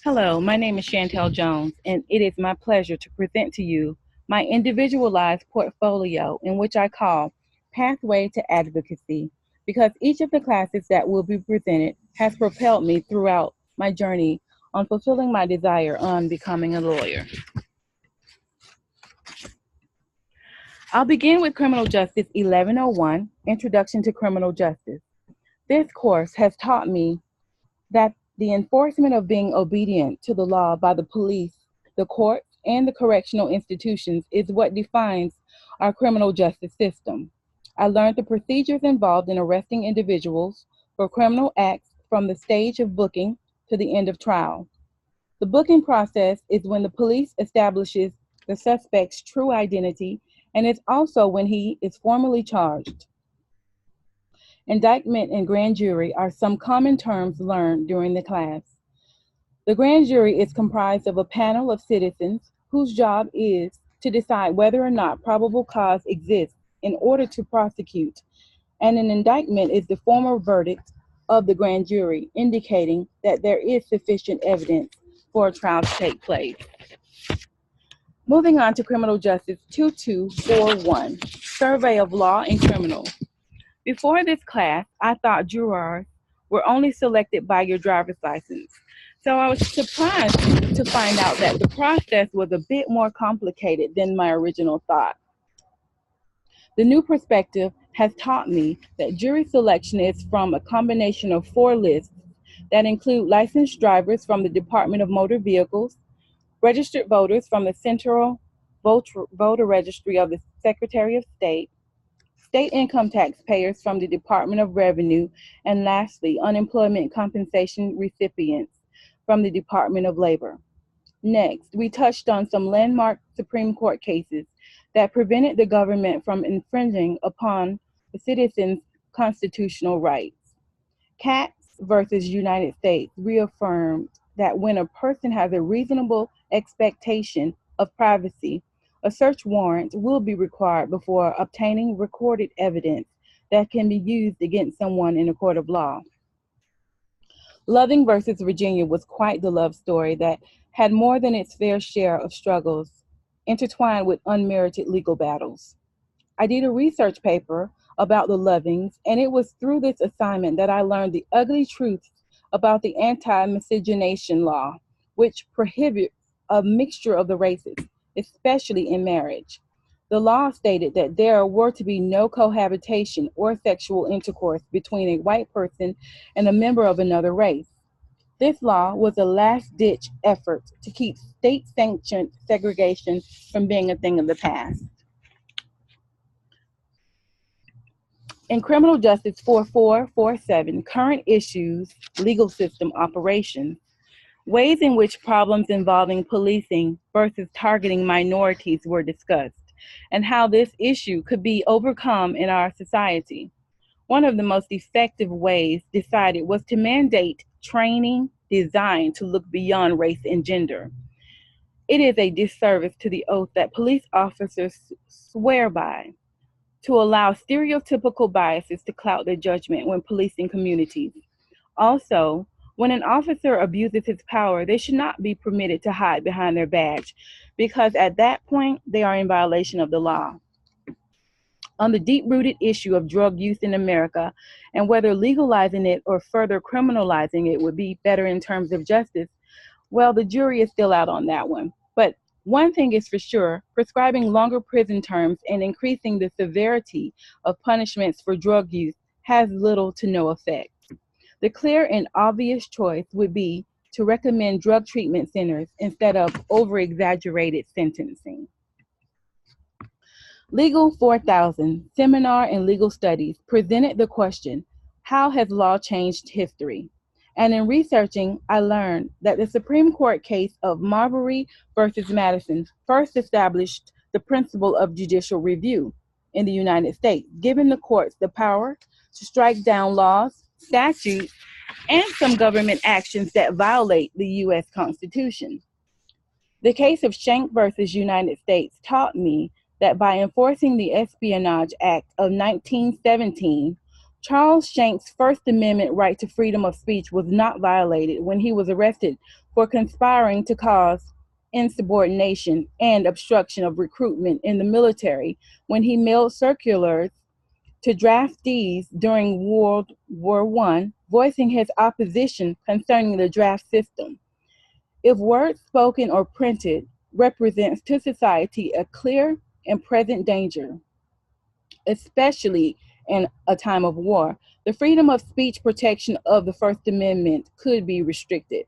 Hello, my name is Shantell Jones, and it is my pleasure to present to you my individualized portfolio in which I call Pathway to Advocacy, because each of the classes that will be presented has propelled me throughout my journey on fulfilling my desire on becoming a lawyer. I'll begin with Criminal Justice 1101, Introduction to Criminal Justice. This course has taught me that the enforcement of being obedient to the law by the police, the courts, and the correctional institutions is what defines our criminal justice system. I learned the procedures involved in arresting individuals for criminal acts from the stage of booking to the end of trial. The booking process is when the police establishes the suspect's true identity, and it's also when he is formally charged. Indictment and grand jury are some common terms learned during the class. The grand jury is comprised of a panel of citizens whose job is to decide whether or not probable cause exists in order to prosecute, and an indictment is the formal verdict of the grand jury, indicating that there is sufficient evidence for a trial to take place. Moving on to Criminal Justice 2241, Survey of Law and Criminal. Before this class, I thought jurors were only selected by your driver's license. So I was surprised to find out that the process was a bit more complicated than my original thought. The new perspective has taught me that jury selection is from a combination of four lists that include licensed drivers from the Department of Motor Vehicles, registered voters from the Central Voter Registry of the Secretary of state income tax payers from the Department of Revenue, and lastly, unemployment compensation recipients from the Department of Labor. Next, we touched on some landmark Supreme Court cases that prevented the government from infringing upon the citizens' constitutional rights. Katz versus United States reaffirmed that when a person has a reasonable expectation of privacy, a search warrant will be required before obtaining recorded evidence that can be used against someone in a court of law. Loving versus Virginia was quite the love story that had more than its fair share of struggles, intertwined with unmerited legal battles. I did a research paper about the Lovings, and it was through this assignment that I learned the ugly truths about the anti-miscegenation law, which prohibits a mixture of the races, especially in marriage. The law stated that there were to be no cohabitation or sexual intercourse between a white person and a member of another race. This law was a last-ditch effort to keep state-sanctioned segregation from being a thing of the past. In Criminal Justice 4447, Current Issues, Legal System Operations, ways in which problems involving policing versus targeting minorities were discussed, and how this issue could be overcome in our society. One of the most effective ways decided was to mandate training designed to look beyond race and gender. It is a disservice to the oath that police officers swear by to allow stereotypical biases to cloud their judgment when policing communities. Also, when an officer abuses his power, they should not be permitted to hide behind their badge, because at that point, they are in violation of the law. On the deep-rooted issue of drug use in America and whether legalizing it or further criminalizing it would be better in terms of justice, well, the jury is still out on that one. But one thing is for sure, prescribing longer prison terms and increasing the severity of punishments for drug use has little to no effect. The clear and obvious choice would be to recommend drug treatment centers instead of over-exaggerated sentencing. Legal 4000, Seminar in Legal Studies, presented the question, how has law changed history? And in researching, I learned that the Supreme Court case of Marbury versus Madison first established the principle of judicial review in the United States, giving the courts the power to strike down laws, statutes, and some government actions that violate the U.S. Constitution. The case of Shank versus United States taught me that by enforcing the Espionage Act of 1917, Charles Shanks' First Amendment right to freedom of speech was not violated when he was arrested for conspiring to cause insubordination and obstruction of recruitment in the military when he mailed circulars to draftees during World War I, voicing his opposition concerning the draft system. If words spoken or printed represents to society a clear and present danger, especially in a time of war, the freedom of speech protection of the First Amendment could be restricted.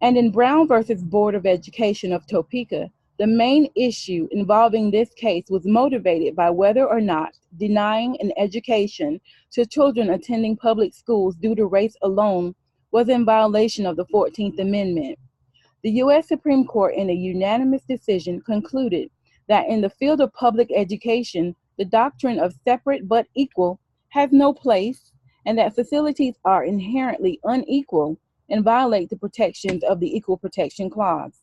And in Brown versus Board of Education of Topeka, the main issue involving this case was motivated by whether or not denying an education to children attending public schools due to race alone was in violation of the 14th Amendment. The U.S. Supreme Court, in a unanimous decision, concluded that in the field of public education, the doctrine of separate but equal has no place, and that facilities are inherently unequal and violate the protections of the Equal Protection Clause.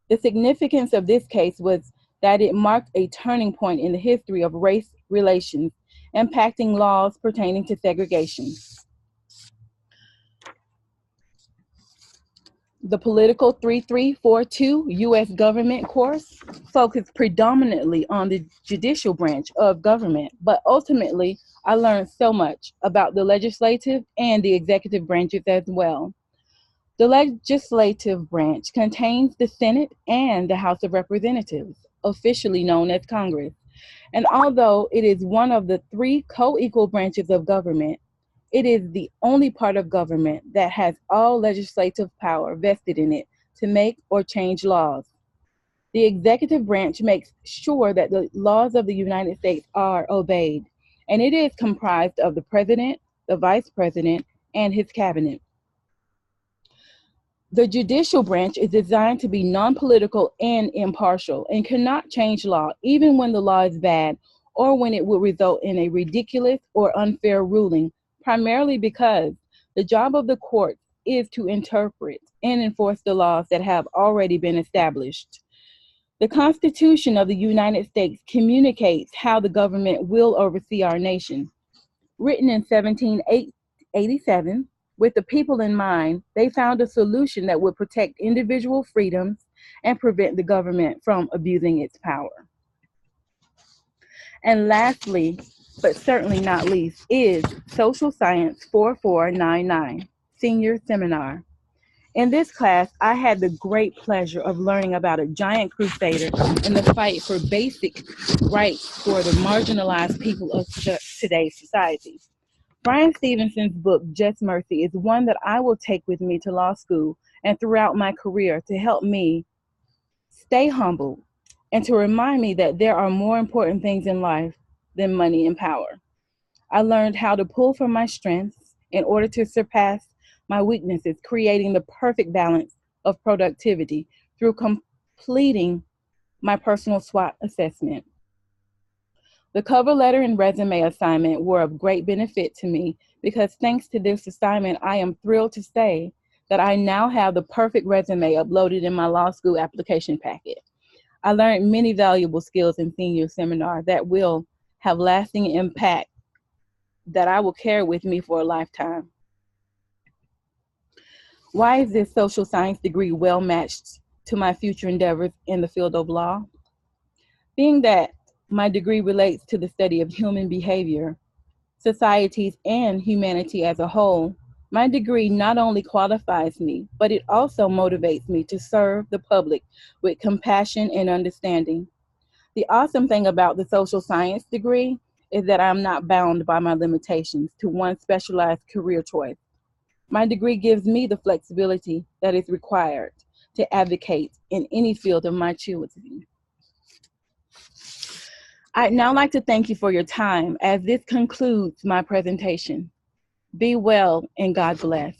The significance of this case was that it marked a turning point in the history of race relations, impacting laws pertaining to segregation. The Political 3342 U.S. Government course focused predominantly on the judicial branch of government, but ultimately I learned so much about the legislative and the executive branches as well. The legislative branch contains the Senate and the House of Representatives, officially known as Congress. And although it is one of the three co-equal branches of government, it is the only part of government that has all legislative power vested in it to make or change laws. The executive branch makes sure that the laws of the United States are obeyed, and it is comprised of the president, the vice president, and his cabinet. The judicial branch is designed to be non-political and impartial and cannot change law even when the law is bad or when it will result in a ridiculous or unfair ruling, primarily because the job of the court is to interpret and enforce the laws that have already been established. The Constitution of the United States communicates how the government will oversee our nation. Written in 1787, with the people in mind, they found a solution that would protect individual freedoms and prevent the government from abusing its power. And lastly, but certainly not least, is Social Science 4499, Senior Seminar. In this class, I had the great pleasure of learning about a giant crusader in the fight for basic rights for the marginalized people of today's society. Brian Stevenson's book, Just Mercy, is one that I will take with me to law school and throughout my career to help me stay humble and to remind me that there are more important things in life than money and power. I learned how to pull from my strengths in order to surpass my weaknesses, creating the perfect balance of productivity through completing my personal SWOT assessment. The cover letter and resume assignment were of great benefit to me because thanks to this assignment, I am thrilled to say that I now have the perfect resume uploaded in my law school application packet. I learned many valuable skills in senior seminar that will have lasting impact that I will carry with me for a lifetime. Why is this social science degree well matched to my future endeavors in the field of law? Being that my degree relates to the study of human behavior, societies, and humanity as a whole, my degree not only qualifies me, but it also motivates me to serve the public with compassion and understanding. The awesome thing about the social science degree is that I'm not bound by my limitations to one specialized career choice. My degree gives me the flexibility that is required to advocate in any field of my choosing. I'd now like to thank you for your time as this concludes my presentation. Be well and God bless.